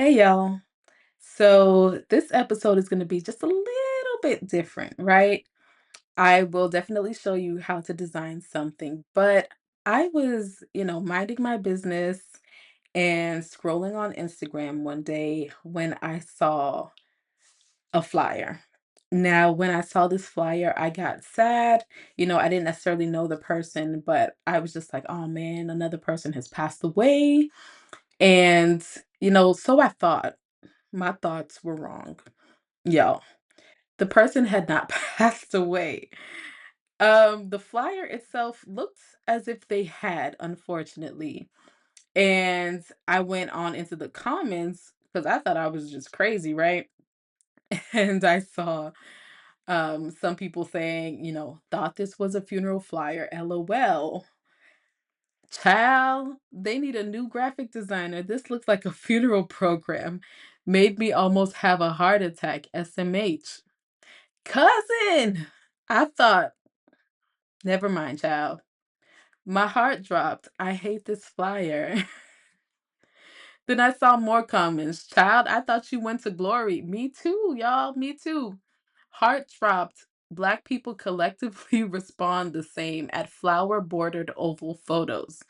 Hey y'all. So this episode is going to be just a little bit different, right? I will definitely show you how to design something, but I was, minding my business and scrolling on Instagram one day when I saw a flyer. Now, when I saw this flyer, I got sad. I didn't necessarily know the person, but I was just like, oh man, another person has passed away. And, so I thought. My thoughts were wrong. Yo, the person had not passed away. The flyer itself looked as if they had, unfortunately. And I went on into the comments because I thought I was just crazy, right? And I saw some people saying, thought this was a funeral flyer, LOL. Child, they need a new graphic designer. This looks like a funeral program. Made me almost have a heart attack, SMH. Cousin! I thought, never mind, child. My heart dropped. I hate this flyer. Then I saw more comments. Child, I thought you went to glory. Me too, y'all. Me too. Heart dropped. Black people collectively respond the same at flower bordered oval photos.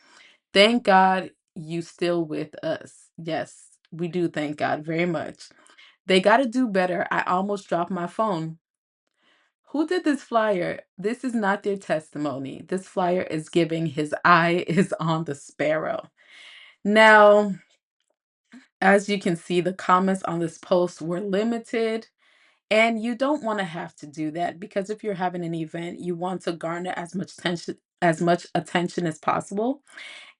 Thank God you still with us. Yes, we do thank God very much. They got to do better. I almost dropped my phone. Who did this flyer? This is not their testimony. This flyer is giving his eye is on the sparrow. Now, as you can see, the comments on this post were limited, and you don't want to have to do that because if you're having an event, you want to garner as much attention as possible.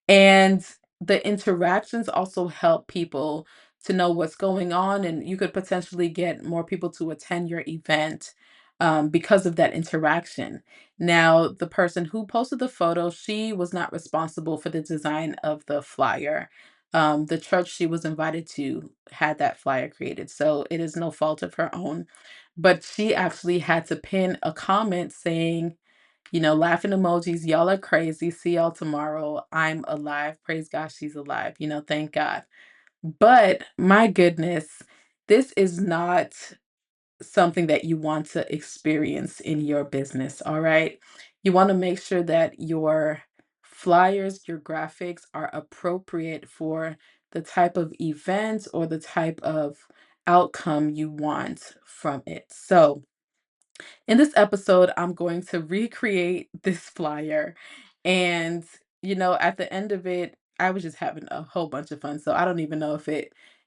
And the interactions also help people to know what's going on, and you could potentially get more people to attend your event because of that interaction. Now, the person who posted the photo, she was not responsible for the design of the flyer. The church she was invited to had that flyer created, so it is no fault of her own. But she actually had to pin a comment saying, laughing emojis. Y'all are crazy. See y'all tomorrow. I'm alive. Praise God, she's alive. Thank God. But my goodness, this is not something that you want to experience in your business. All right. You want to make sure that your flyers, your graphics are appropriate for the type of event or the type of outcome you want from it. So, in this episode, I'm going to recreate this flyer. And, at the end of it, I was just having a whole bunch of fun. So I don't even know if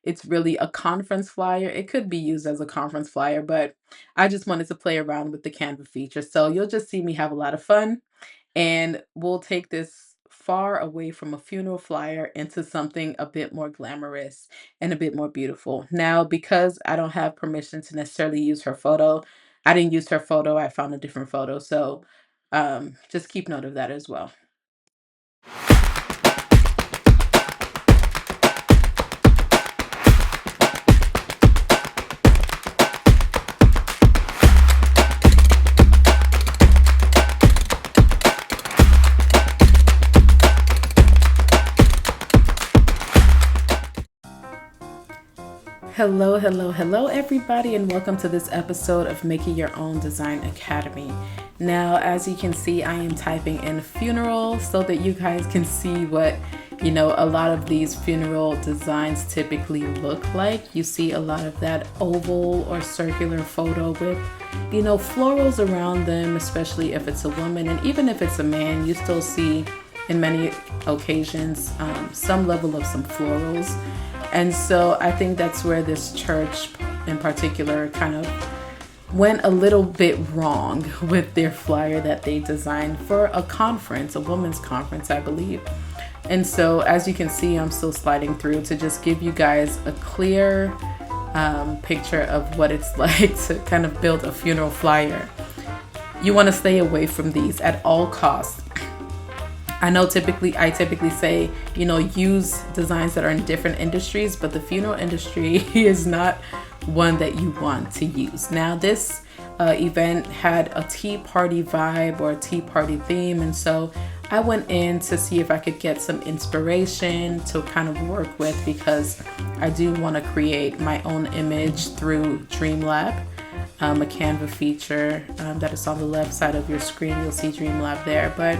it's really a conference flyer. It could be used as a conference flyer, but I just wanted to play around with the Canva feature. So you'll just see me have a lot of fun. And we'll take this far away from a funeral flyer into something a bit more glamorous and a bit more beautiful. Now, because I don't have permission to necessarily use her photo, I didn't use her photo. I found a different photo. So just keep note of that as well. Hello, hello, hello, everybody, and welcome to this episode of Making Your Own Design Academy. Now, as you can see, I am typing in funeral so that you guys can see what, a lot of these funeral designs typically look like. You see a lot of that oval or circular photo with, florals around them, especially if it's a woman. And even if it's a man, you still see in many occasions some level of some florals. And so I think that's where this church in particular kind of went a little bit wrong with their flyer that they designed for a conference, a women's conference, I believe. And so as you can see, I'm still sliding through to just give you guys a clear picture of what it's like to kind of build a funeral flyer. You want to stay away from these at all costs. I typically say, use designs that are in different industries, but the funeral industry is not one that you want to use. Now, this event had a tea party vibe or a tea party theme, and so I went in to see if I could get some inspiration to kind of work with, because I do want to create my own image through Dreamlab, a Canva feature that is on the left side of your screen. You'll see Dreamlab there, but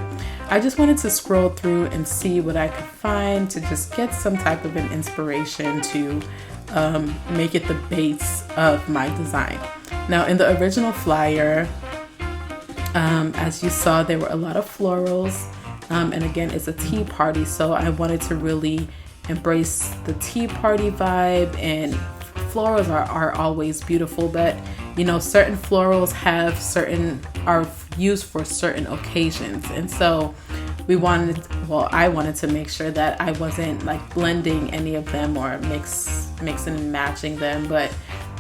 I just wanted to scroll through and see what I could find to just get some type of an inspiration to make it the base of my design. Now, in the original flyer, as you saw, there were a lot of florals, and again, it's a tea party, so I wanted to really embrace the tea party vibe. And florals are always beautiful, but you know, certain florals are used for certain occasions, and so I wanted to make sure that I wasn't like blending any of them or mixing and matching them, but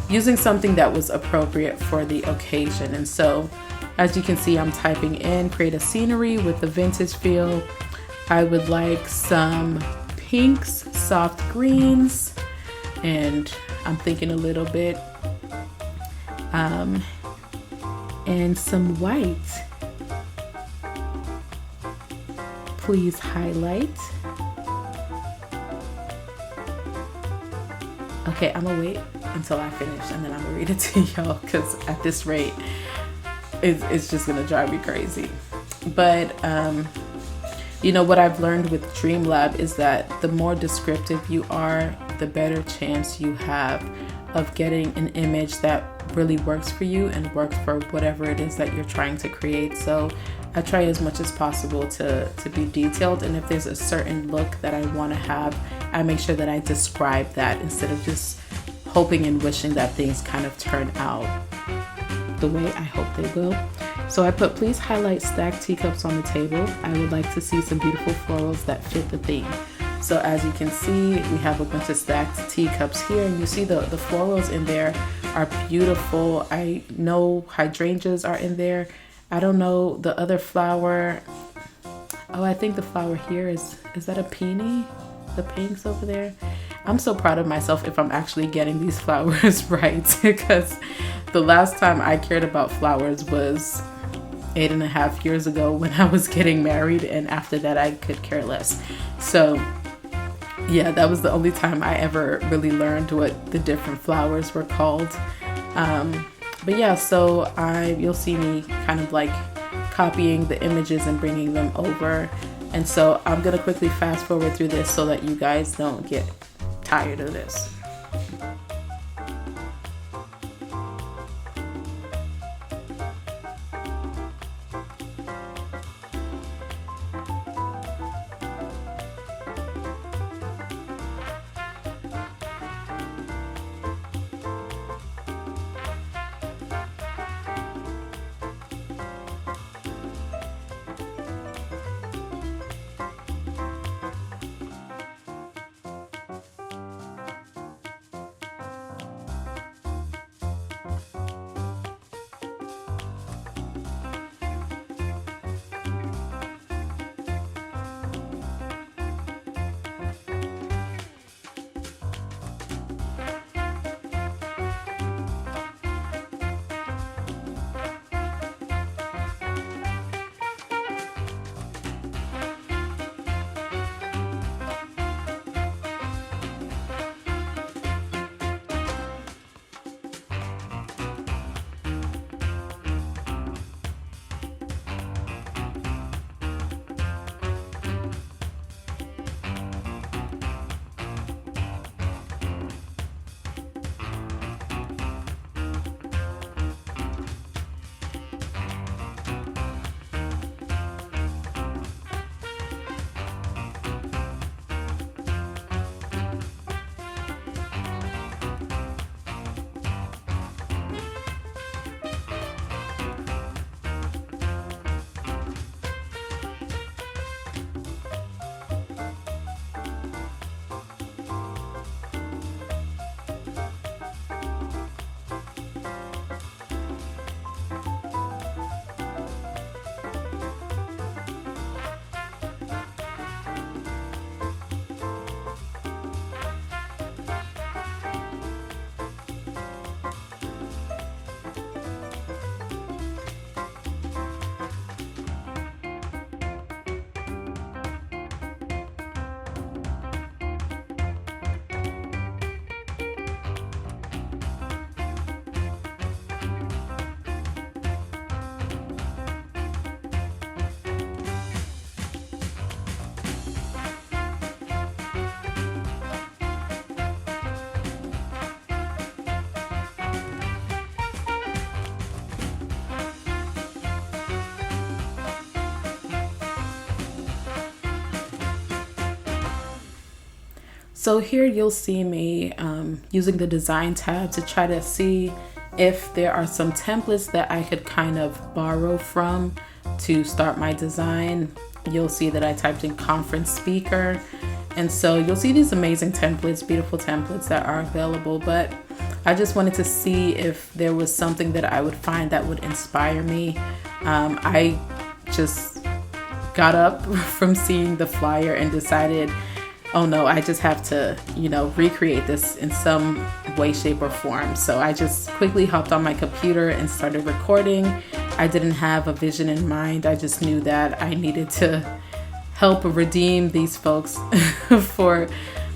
using something that was appropriate for the occasion. And so, as you can see, I'm typing in create a scenery with the vintage feel. I would like some pinks, soft greens, and I'm thinking a little bit, and some white. Please highlight. Okay, I'm gonna wait until I finish and then I'm gonna read it to y'all, because at this rate, it's just gonna drive me crazy. But you know, what I've learned with Dreamlab is that the more descriptive you are, the better chance you have of getting an image that really works for you and works for whatever it is that you're trying to create. So I try as much as possible to be detailed, and if there's a certain look that I want to have, I make sure that I describe that instead of just hoping and wishing that things kind of turn out the way I hope they will. So I put please highlight stacked teacups on the table. I would like to see some beautiful florals that fit the theme. So as you can see, we have a bunch of stacked teacups here, and you see the florals in there are beautiful. I know hydrangeas are in there. I don't know the other flower. Oh, I think the flower here is that a peony? The pinks over there? I'm so proud of myself if I'm actually getting these flowers right, because the last time I cared about flowers was 8.5 years ago when I was getting married, and after that I could care less. So yeah, that was the only time I ever really learned what the different flowers were called. But yeah, so you'll see me kind of like copying the images and bringing them over. And so I'm gonna quickly fast forward through this so that you guys don't get tired of this. So here you'll see me using the design tab to try to see if there are some templates that I could kind of borrow from to start my design. You'll see that I typed in conference speaker. And so you'll see these amazing templates, beautiful templates that are available, but I just wanted to see if there was something that I would find that would inspire me. I just got up from seeing the flyer and decided, oh no, I just have to, recreate this in some way, shape, or form. So I just quickly hopped on my computer and started recording. I didn't have a vision in mind. I just knew that I needed to help redeem these folks for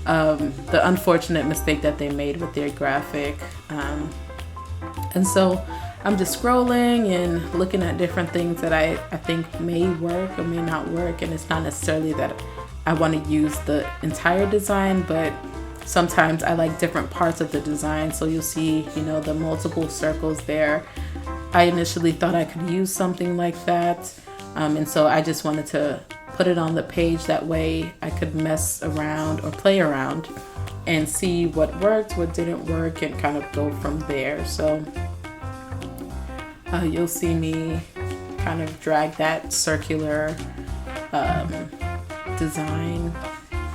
the unfortunate mistake that they made with their graphic. And so I'm just scrolling and looking at different things that I think may work or may not work. And it's not necessarily that I want to use the entire design, but sometimes I like different parts of the design. So you'll see, the multiple circles there. I initially thought I could use something like that. And so I just wanted to put it on the page. That way I could mess around or play around and see what worked, what didn't work, and kind of go from there. So you'll see me kind of drag that circular design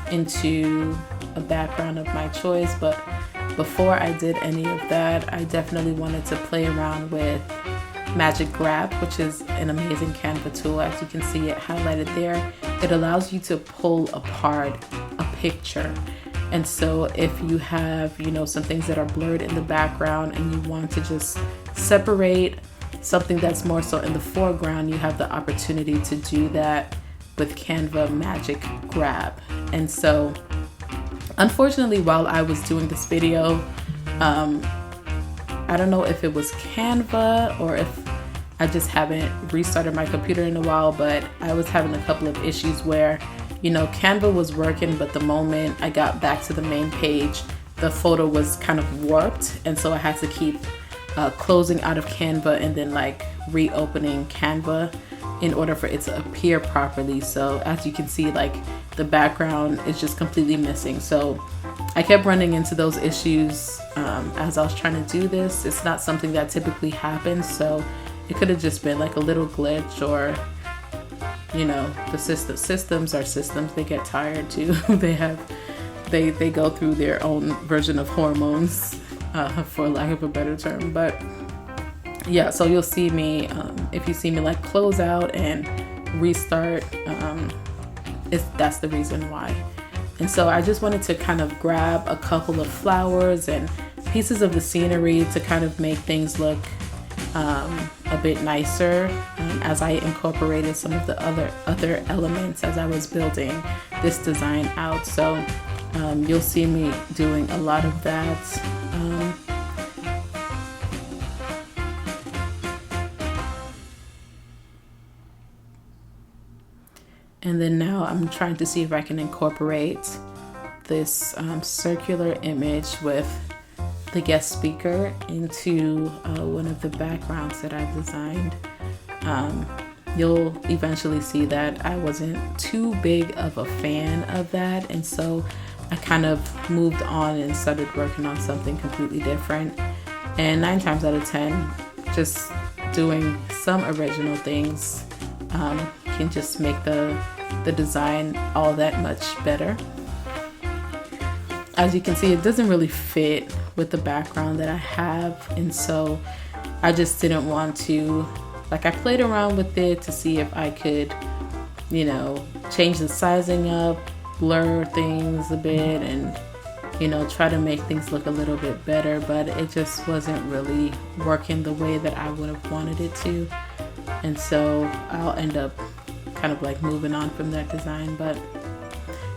into a background of my choice. But before I did any of that, I definitely wanted to play around with Magic Grab, which is an amazing Canva tool. As you can see it highlighted there, it allows you to pull apart a picture. And so if you have, some things that are blurred in the background and you want to just separate something that's more so in the foreground, you have the opportunity to do that with Canva Magic Grab. And so unfortunately, while I was doing this video, I don't know if it was Canva or if I just haven't restarted my computer in a while, but I was having a couple of issues where, Canva was working, but the moment I got back to the main page, the photo was kind of warped. And so I had to keep closing out of Canva and then reopening Canva in order for it to appear properly. So as you can see, the background is just completely missing. So I kept running into those issues as I was trying to do this. It's not something that typically happens, so it could have just been a little glitch, or the systems are systems. They get tired too. they go through their own version of hormones, for lack of a better term. But yeah, so you'll see me, if you see me close out and restart, that's the reason why. And so I just wanted to kind of grab a couple of flowers and pieces of the scenery to kind of make things look a bit nicer, as I incorporated some of the other elements as I was building this design out. So you'll see me doing a lot of that. And then now I'm trying to see if I can incorporate this circular image with the guest speaker into one of the backgrounds that I've designed. You'll eventually see that I wasn't too big of a fan of that, and so I kind of moved on and started working on something completely different. And 9 times out of 10, just doing some original things can just make the design all that much better. As you can see, it doesn't really fit with the background that I have, and so I just didn't want to, I played around with it to see if I could, change the sizing up, blur things a bit, and try to make things look a little bit better, but it just wasn't really working the way that I would have wanted it to. And so I'll end up kind of moving on from that design. But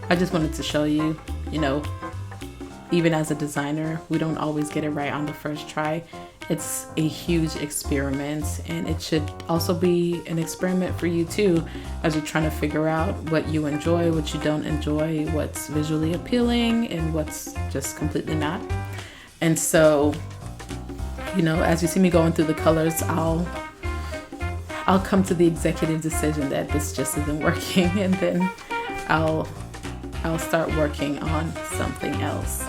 I just wanted to show you, even as a designer, we don't always get it right on the first try. It's a huge experiment, and it should also be an experiment for you too, as you're trying to figure out what you enjoy, what you don't enjoy, what's visually appealing, and what's just completely not. And so, as you see me going through the colors, I'll come to the executive decision that this just isn't working, and then I'll I'll start working on something else.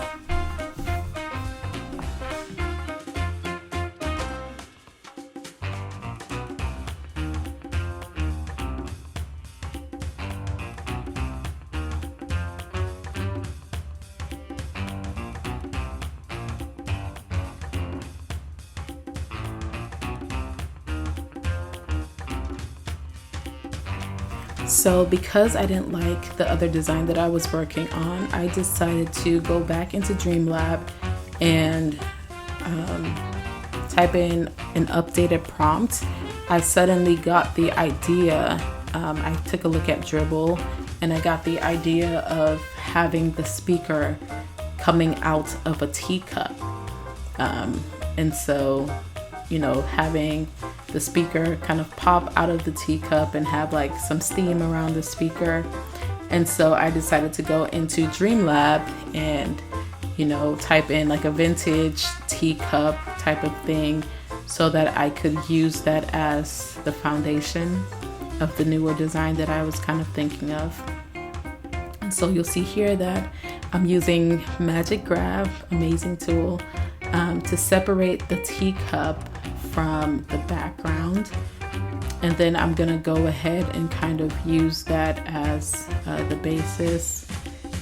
So because I didn't like the other design that I was working on, I decided to go back into Dreamlab and type in an updated prompt. I suddenly got the idea, I took a look at Dribbble and I got the idea of having the speaker coming out of a teacup. And so, you know, having the speaker kind of pop out of the teacup and have like some steam around the speaker. And so I decided to go into Dreamlab and, you know, type in like a vintage teacup type of thing so that I could use that as the foundation of the newer design that I was kind of thinking of. And so you'll see here that I'm using Magic Graph, amazing tool, to separate the teacup from the background. And then I'm gonna go ahead and kind of use that as the basis.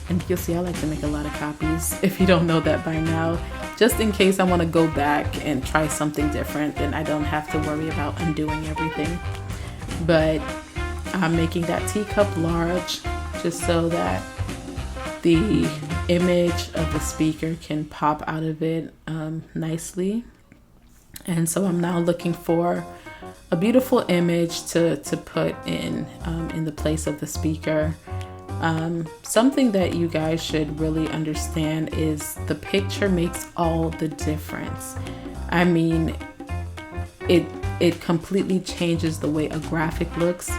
And you'll see I like to make a lot of copies, if you don't know that by now, just in case I want to go back and try something different, then I don't have to worry about undoing everything. But I'm making that teacup large just so that the image of the speaker can pop out of it nicely. And so I'm now looking for a beautiful image to put in the place of the speaker. Something that you guys should really understand is the picture makes all the difference. I mean, it completely changes the way a graphic looks.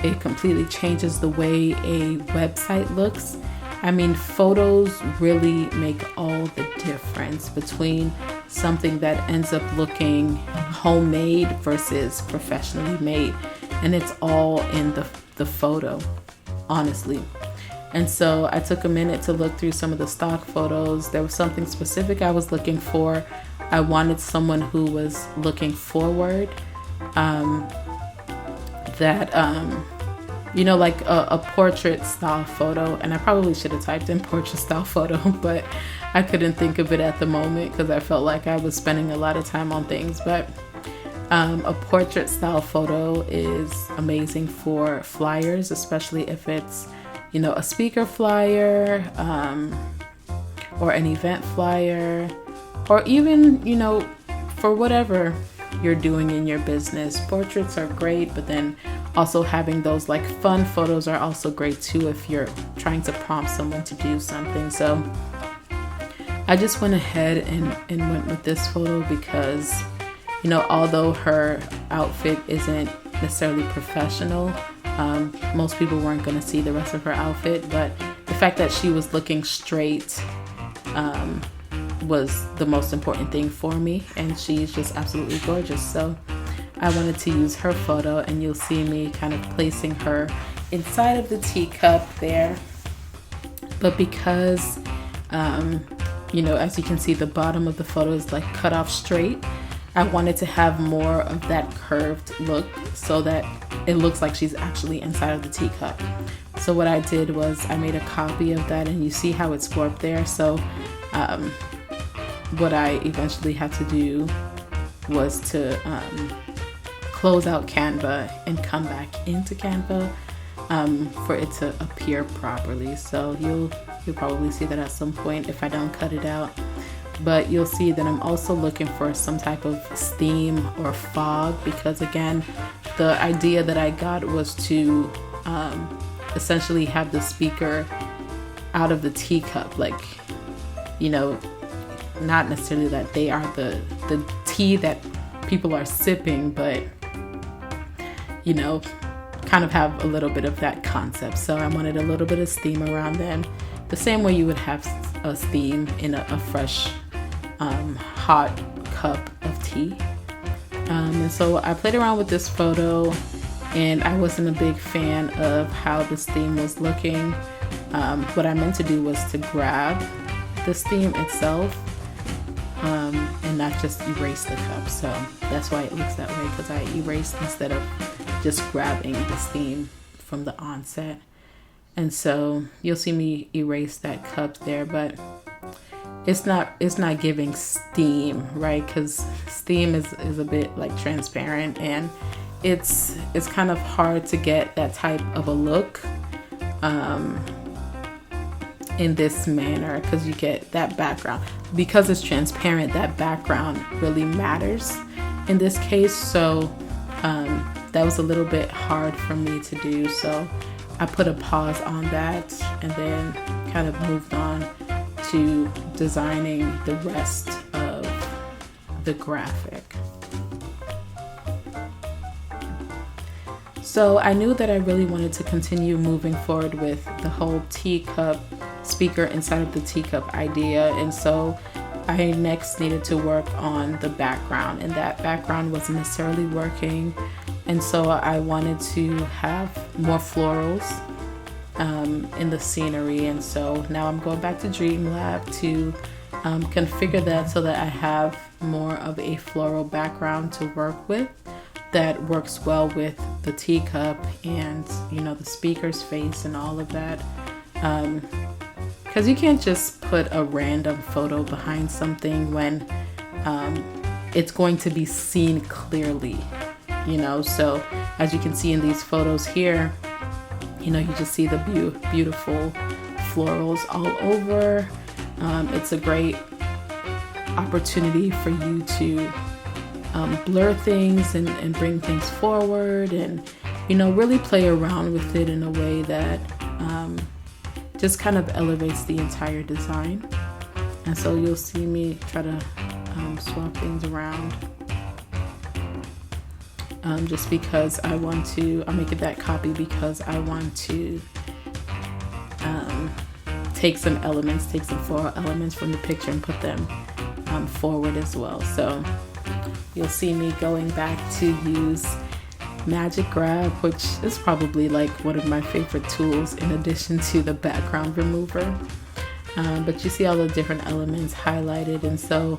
It completely changes the way a website looks. I mean, photos really make all the difference between something that ends up looking homemade versus professionally made. And it's all in the photo, honestly. And so I took a minute to look through some of the stock photos. There was something specific I was looking for. I wanted someone who was looking forward, you know, like a portrait style photo. And I probably should have typed in portrait style photo, but I couldn't think of it at the moment because I felt like I was spending a lot of time on things. But a portrait style photo is amazing for flyers, especially if it's, you know, a speaker flyer, or an event flyer, or even, you know, for whatever you're doing in your business. Portraits are great, but then also having those like fun photos are also great too if you're trying to prompt someone to do something. So I just went ahead and went with this photo because, you know, although her outfit isn't necessarily professional, most people weren't going to see the rest of her outfit, but the fact that she was looking straight was the most important thing for me, and she's just absolutely gorgeous. So I wanted to use her photo, and you'll see me kind of placing her inside of the teacup there. But because, you know, as you can see, the bottom of the photo is like cut off straight, I wanted to have more of that curved look so that it looks like she's actually inside of the teacup. So what I did was I made a copy of that, and you see how it's warped there. So what I eventually had to do was to close out Canva and come back into Canva for it to appear properly. So you'll probably see that at some point if I don't cut it out. But you'll see that I'm also looking for some type of steam or fog, because again, the idea that I got was to essentially have the speaker out of the teacup, like, you know, not necessarily that they are the tea that people are sipping, but, you know, kind of have a little bit of that concept. So I wanted a little bit of steam around them, the same way you would have a steam in a fresh hot cup of tea. And so I played around with this photo, and I wasn't a big fan of how the steam was looking. what I meant to do was to grab this theme itself, and not just erase the cup. So that's why it looks that way, because I erased instead of just grabbing this theme from the onset. And so you'll see me erase that cup there, but it's not giving steam, right? Because steam is a bit like transparent, and it's kind of hard to get that type of a look in this manner, because you get that background. Because it's transparent, that background really matters in this case. So that was a little bit hard for me to do. So I put a pause on that and then kind of moved on to designing the rest of the graphic. So I knew that I really wanted to continue moving forward with the whole teacup speaker inside of the teacup idea, and so I next needed to work on the background, and that background wasn't necessarily working, and so I wanted to have more florals in the scenery. And so now I'm going back to Dreamlab to configure that so that I have more of a floral background to work with that works well with the teacup and, you know, the speaker's face and all of that. Because you can't just put a random photo behind something when it's going to be seen clearly, you know. So as you can see in these photos here, you know, you just see the beautiful florals all over. It's a great opportunity for you to blur things and bring things forward, and, you know, really play around with it in a way that just kind of elevates the entire design. And so you'll see me try to swap things around just because I want to, I'll make it that copy because I want to take some floral elements from the picture and put them forward as well. So you'll see me going back to use Magic Grab, which is probably like one of my favorite tools in addition to the background remover. But you see all the different elements highlighted, and so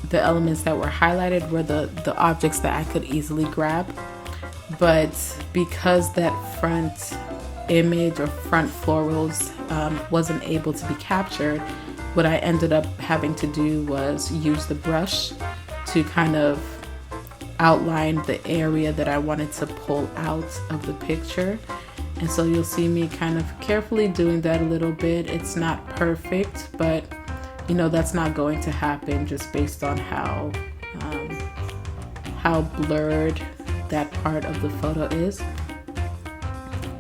the elements that were highlighted were the objects that I could easily grab. But because that front image or front florals wasn't able to be captured, what I ended up having to do was use the brush to kind of outline the area that I wanted to pull out of the picture. And so you'll see me kind of carefully doing that a little bit. It's not perfect, but you know, that's not going to happen just based on how blurred that part of the photo is.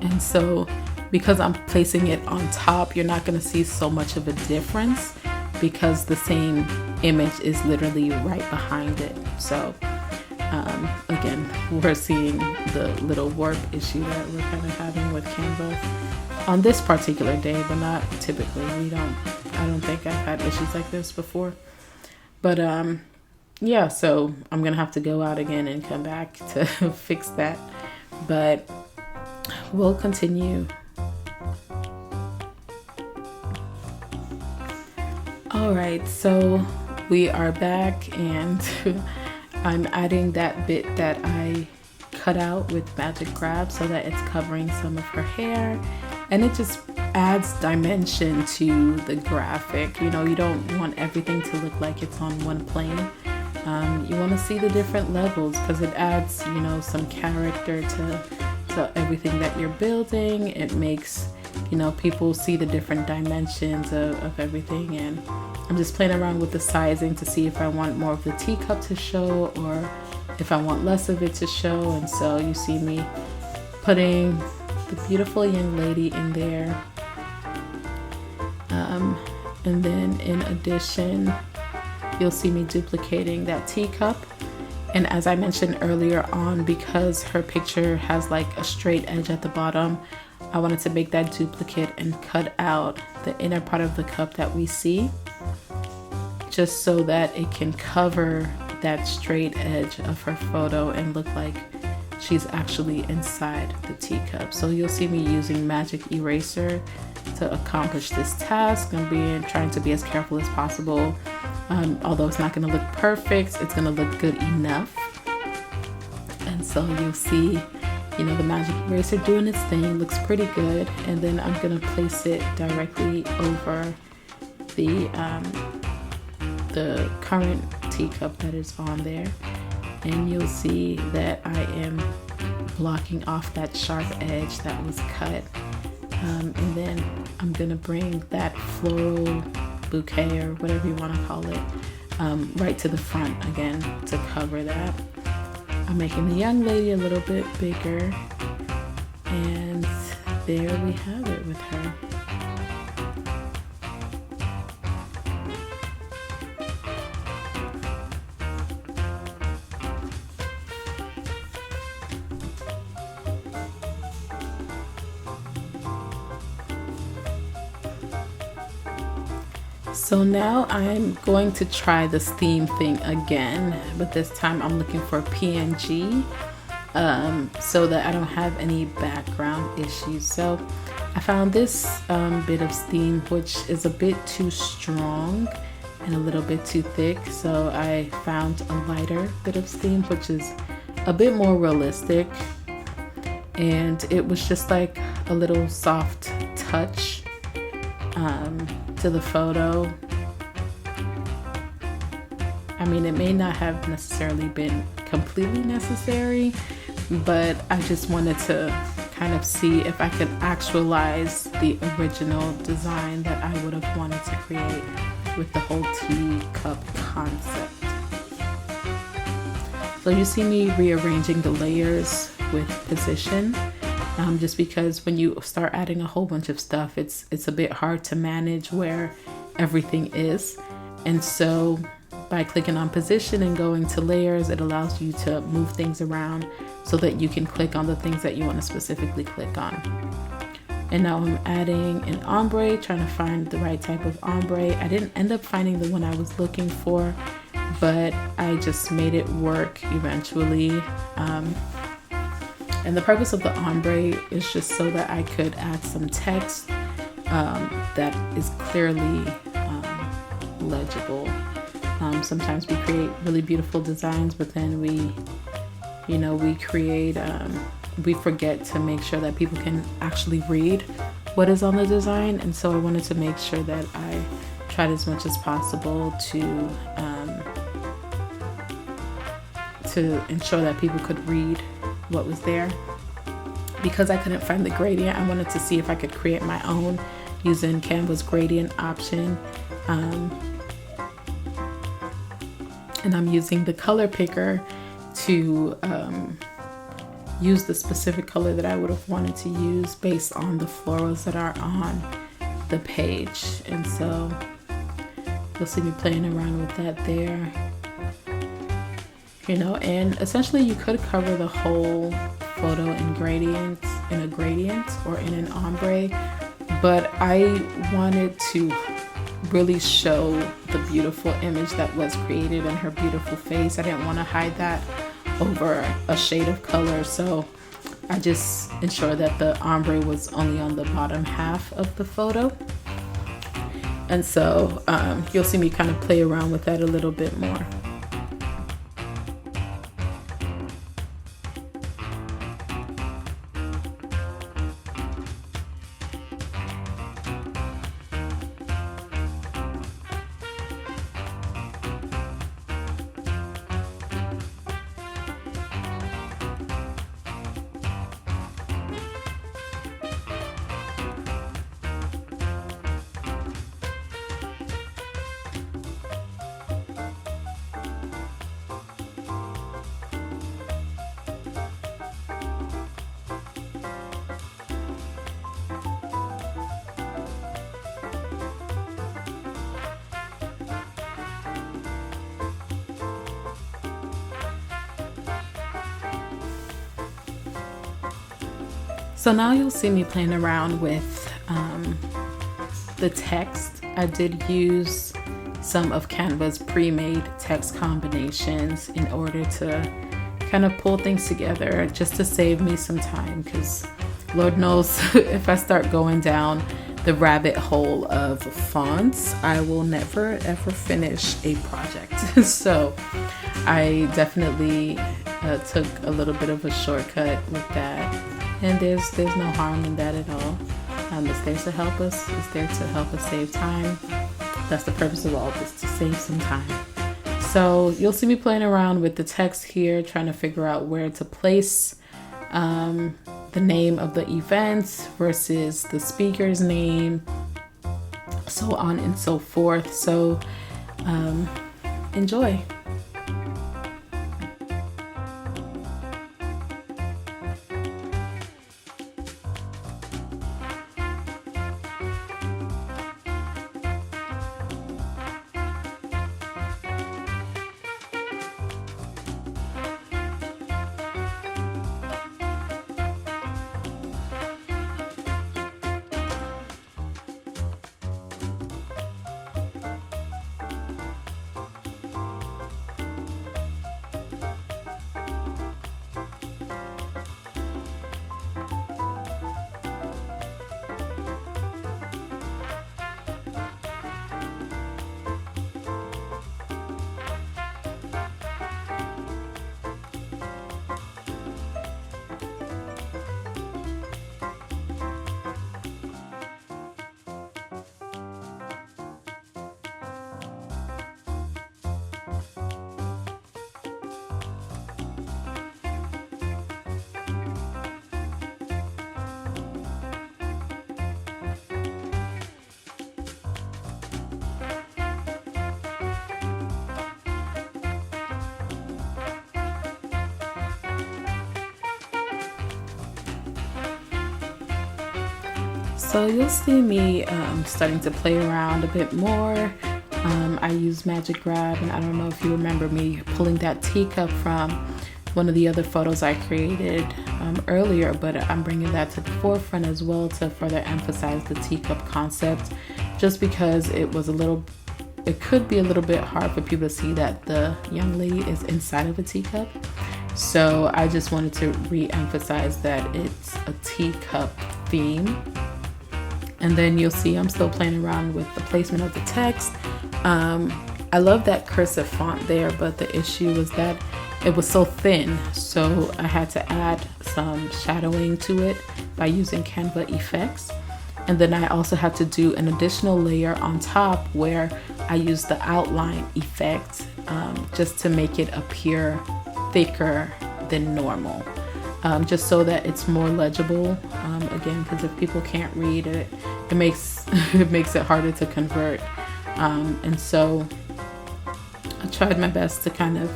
And so because I'm placing it on top, you're not going to see so much of a difference because the same image is literally right behind it. So again, we're seeing the little warp issue that we're kind of having with Canva on this particular day, but not typically. I don't think I've had issues like this before. But yeah, so I'm gonna have to go out again and come back to fix that. But we'll continue. All right, so we are back, and I'm adding that bit that I cut out with Magic Grab so that it's covering some of her hair, and it just adds dimension to the graphic. You know, you don't want everything to look like it's on one plane. You want to see the different levels because it adds, you know, some character to everything that you're building. It makes, you know, people see the different dimensions of everything. And I'm just playing around with the sizing to see if I want more of the teacup to show or if I want less of it to show. And so you see me putting the beautiful young lady in there. And then in addition, you'll see me duplicating that teacup. And as I mentioned earlier on, because her picture has like a straight edge at the bottom, I wanted to make that duplicate and cut out the inner part of the cup that we see, just so that it can cover that straight edge of her photo and look like she's actually inside the teacup. So you'll see me using magic eraser to accomplish this task. I'm trying to be as careful as possible. Although it's not going to look perfect, it's going to look good enough. And so you'll see, you know, the magic eraser doing its thing. Looks pretty good. And then I'm going to place it directly over the current teacup that is on there. And you'll see that I am blocking off that sharp edge that was cut. And then I'm going to bring that floral bouquet, or whatever you want to call it, right to the front again to cover that. I'm making the young lady a little bit bigger, and there we have it with her. So now I'm going to try this theme thing again, but this time I'm looking for PNG so that I don't have any background issues. So I found this bit of steam, which is a bit too strong and a little bit too thick. So I found a lighter bit of steam, which is a bit more realistic. And it was just like a little soft touch to the photo. I mean, it may not have necessarily been completely necessary, but I just wanted to kind of see if I could actualize the original design that I would have wanted to create with the whole teacup concept. So you see me rearranging the layers with position. Just because when you start adding a whole bunch of stuff, it's a bit hard to manage where everything is. And so by clicking on position and going to layers, it allows you to move things around so that you can click on the things that you want to specifically click on. And now I'm adding an ombre, trying to find the right type of ombre. I didn't end up finding the one I was looking for, but I just made it work eventually. And the purpose of the ombre is just so that I could add some text that is clearly legible. Sometimes we create really beautiful designs, but then we forget to make sure that people can actually read what is on the design. And so I wanted to make sure that I tried as much as possible to ensure that people could read what was there. Because I couldn't find the gradient, I wanted to see if I could create my own using Canva's gradient option. And I'm using the color picker to use the specific color that I would have wanted to use based on the florals that are on the page. And so you'll see me playing around with that there. You know, and essentially you could cover the whole photo in gradient, in a gradient or in an ombre, but I wanted to really show the beautiful image that was created in her beautiful face. I didn't want to hide that over a shade of color, so I just ensured that the ombre was only on the bottom half of the photo. And so you'll see me kind of play around with that a little bit more. So now you'll see me playing around with the text. I did use some of Canva's pre-made text combinations in order to kind of pull things together just to save me some time, because Lord knows if I start going down the rabbit hole of fonts, I will never ever finish a project. So I definitely took a little bit of a shortcut with that, and there's no harm in that at all. It's there to help us. It's there to help us save time. That's the purpose of all of this, to save some time. So you'll see me playing around with the text here, trying to figure out where to place the name of the event versus the speaker's name, so on and so forth. So enjoy. So you'll see me starting to play around a bit more. I use Magic Grab, and I don't know if you remember me pulling that teacup from one of the other photos I created earlier, but I'm bringing that to the forefront as well to further emphasize the teacup concept, just because it could be a little bit hard for people to see that the young lady is inside of a teacup. So I just wanted to re-emphasize that it's a teacup theme. And then you'll see I'm still playing around with the placement of the text. I love that cursive font there, but the issue was that it was so thin, so I had to add some shadowing to it by using Canva effects. And then I also had to do an additional layer on top where I used the outline effect just to make it appear thicker than normal, just so that it's more legible. Again, because if people can't read it, it makes it harder to convert. And so I tried my best to kind of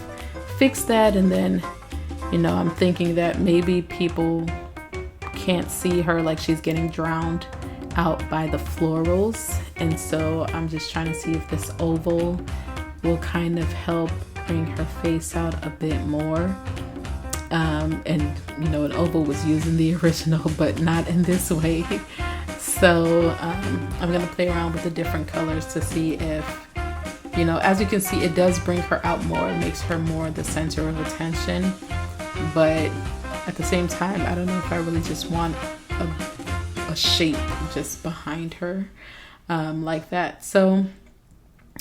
fix that. And then, I'm thinking that maybe people can't see her, like she's getting drowned out by the florals. And so I'm just trying to see if this oval will kind of help bring her face out a bit more. And an oval was used in the original, but not in this way. So I'm gonna play around with the different colors to see if, as you can see, it does bring her out more. It makes her more the center of attention. But at the same time, I don't know if I really just want a shape just behind her like that. So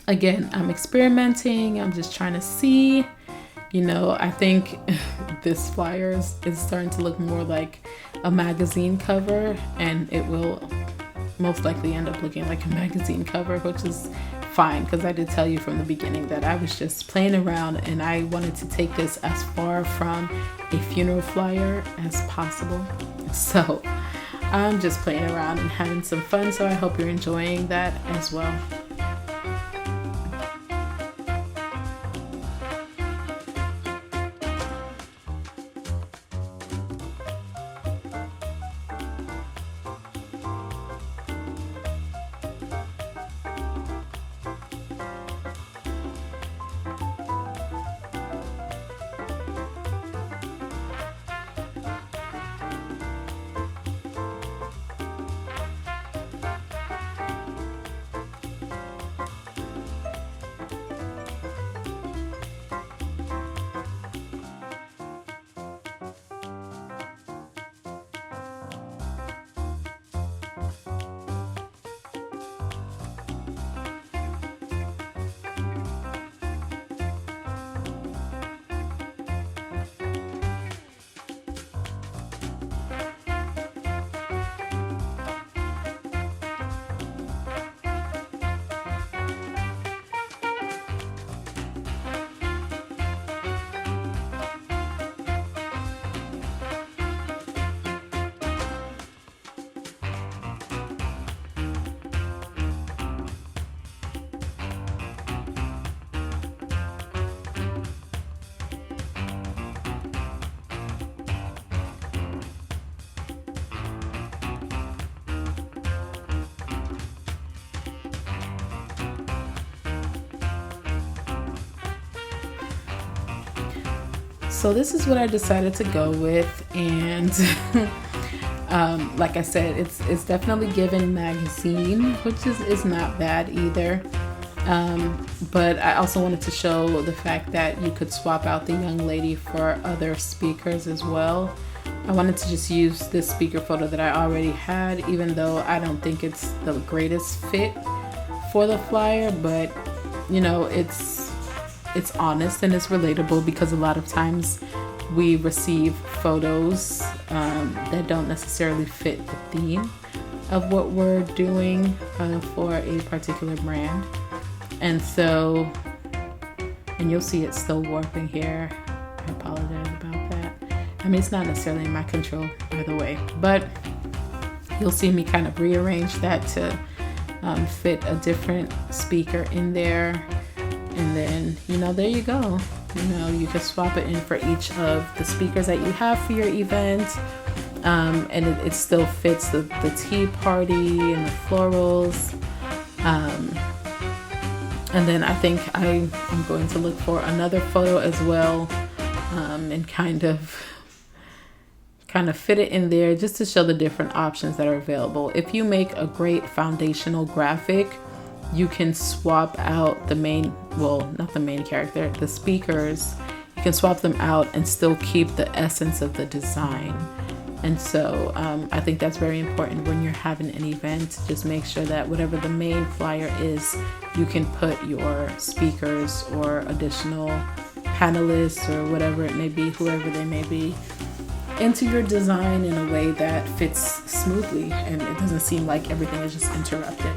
again, I'm experimenting. I'm just trying to see. I think this flyer is starting to look more like a magazine cover, and it will most likely end up looking like a magazine cover, which is fine, because I did tell you from the beginning that I was just playing around and I wanted to take this as far from a funeral flyer as possible. So I'm just playing around and having some fun, so I hope you're enjoying that as well. So this is what I decided to go with, and like I said, it's definitely given magazine, which is not bad either. But I also wanted to show the fact that you could swap out the young lady for other speakers as well. I wanted to just use this speaker photo that I already had, even though I don't think it's the greatest fit for the flyer, but you know, it's honest and it's relatable, because a lot of times we receive photos that don't necessarily fit the theme of what we're doing for a particular brand. And so, and you'll see it's still warping here. I apologize about that. I mean, it's not necessarily in my control either way, but you'll see me kind of rearrange that to fit a different speaker in there. And then, you know, there you go. You know, you can swap it in for each of the speakers that you have for your event. And it still fits the tea party and the florals. And then I think I'm going to look for another photo as well, and kind of fit it in there just to show the different options that are available. If you make a great foundational graphic, you can swap out the main, well, not the main character, the speakers. You can swap them out and still keep the essence of the design. And so I think that's very important when you're having an event. Just make sure that whatever the main flyer is, you can put your speakers or additional panelists or whatever it may be, whoever they may be, into your design in a way that fits smoothly and it doesn't seem like everything is just interrupted.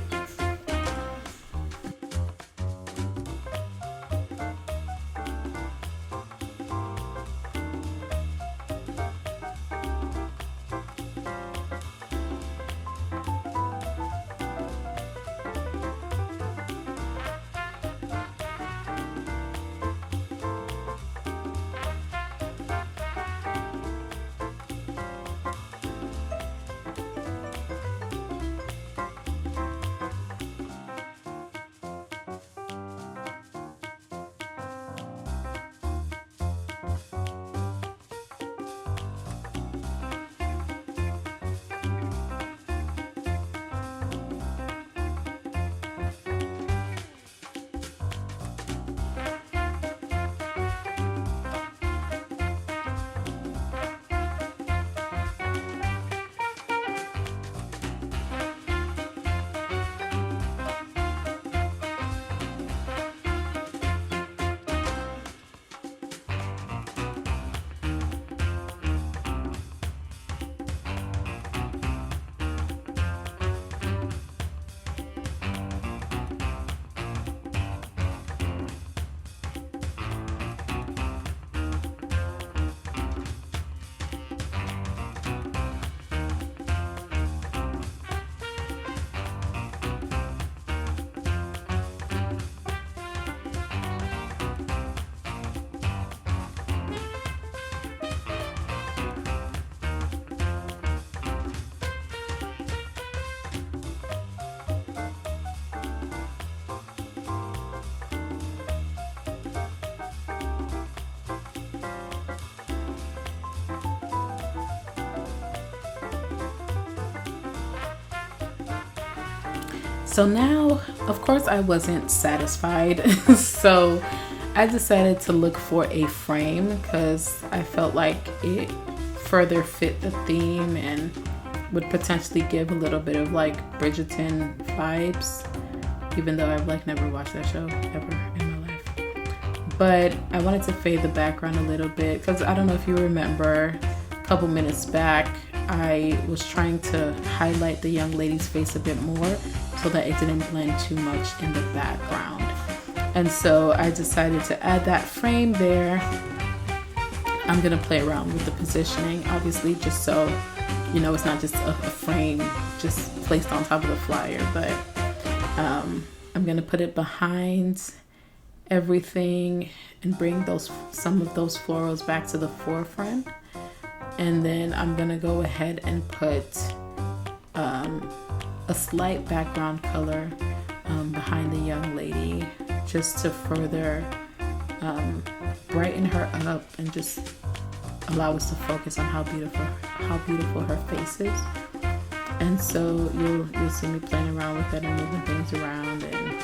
So now, of course, I wasn't satisfied. So I decided to look for a frame because I felt like it further fit the theme and would potentially give a little bit of like Bridgerton vibes, even though I've like never watched that show ever in my life. But I wanted to fade the background a little bit because I don't know if you remember, a couple minutes back, I was trying to highlight the young lady's face a bit more so that it didn't blend too much in the background. And so I decided to add that frame there. I'm gonna play around with the positioning, obviously, just so you know it's not just a frame just placed on top of the flyer, but I'm gonna put it behind everything and bring some of those florals back to the forefront. And then I'm gonna go ahead and put a slight background color behind the young lady, just to further brighten her up and just allow us to focus on how beautiful her face is. And so you'll see me playing around with it and moving things around, and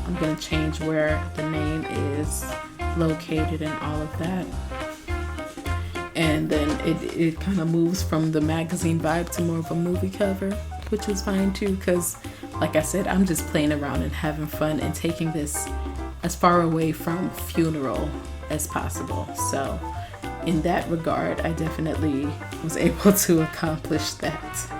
I'm gonna change where the name is located and all of that. And then it kind of moves from the magazine vibe to more of a movie cover, which is fine too, because like I said, I'm just playing around and having fun and taking this as far away from funeral as possible. So in that regard, I definitely was able to accomplish that.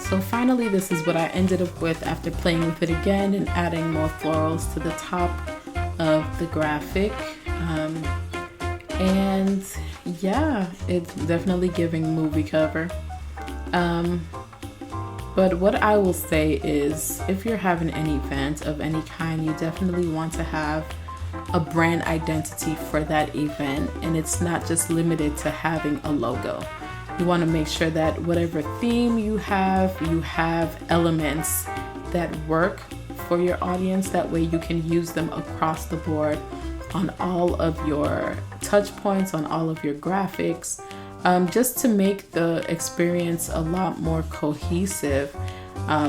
So finally, this is what I ended up with after playing with it again and adding more florals to the top of the graphic. And yeah, it's definitely giving movie cover. But what I will say is, if you're having an event of any kind, you definitely want to have a brand identity for that event, and it's not just limited to having a logo. You want to make sure that whatever theme you have elements that work for your audience. That way you can use them across the board on all of your touch points, on all of your graphics, just to make the experience a lot more cohesive. I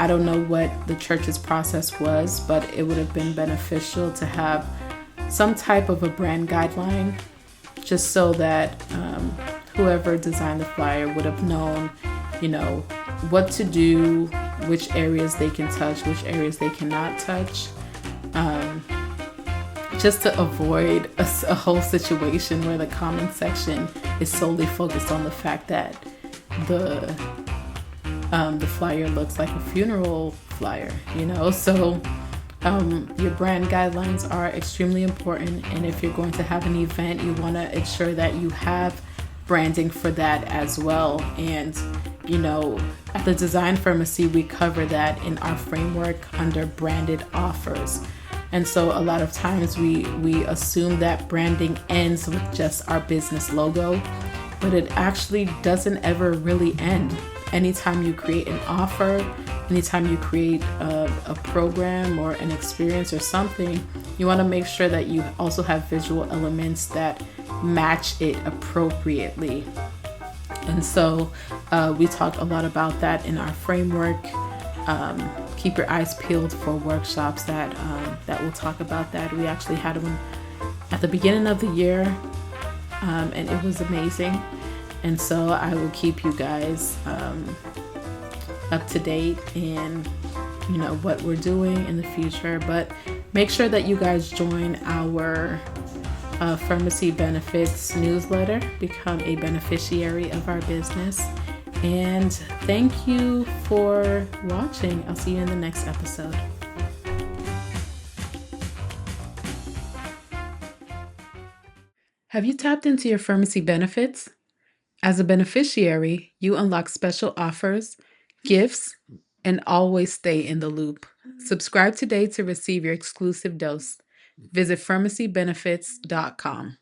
don't know what the church's process was, but it would have been beneficial to have some type of a brand guideline, just so that whoever designed the flyer would have known, what to do, which areas they can touch, which areas they cannot touch, just to avoid a whole situation where the comment section is solely focused on the fact that the flyer looks like a funeral flyer, So Your brand guidelines are extremely important, and if you're going to have an event, you want to ensure that you have branding for that as well. And you know, at the Design Pharmacy, we cover that in our framework under branded offers. And so a lot of times we assume that branding ends with just our business logo, but it actually doesn't ever really end. Anytime you create an offer, anytime you create a program or an experience or something, you want to make sure that you also have visual elements that match it appropriately. And so we talk a lot about that in our framework. Keep your eyes peeled for workshops that will talk about that. We actually had one at the beginning of the year, and it was amazing. And so I will keep you guys up to date in what we're doing in the future. But make sure that you guys join our Pharmacy Benefits newsletter, become a beneficiary of our business. And thank you for watching. I'll see you in the next episode. Have you tapped into your pharmacy benefits? As a beneficiary, you unlock special offers, gifts, and always stay in the loop. Subscribe today to receive your exclusive dose. Visit pharmacybenefits.com.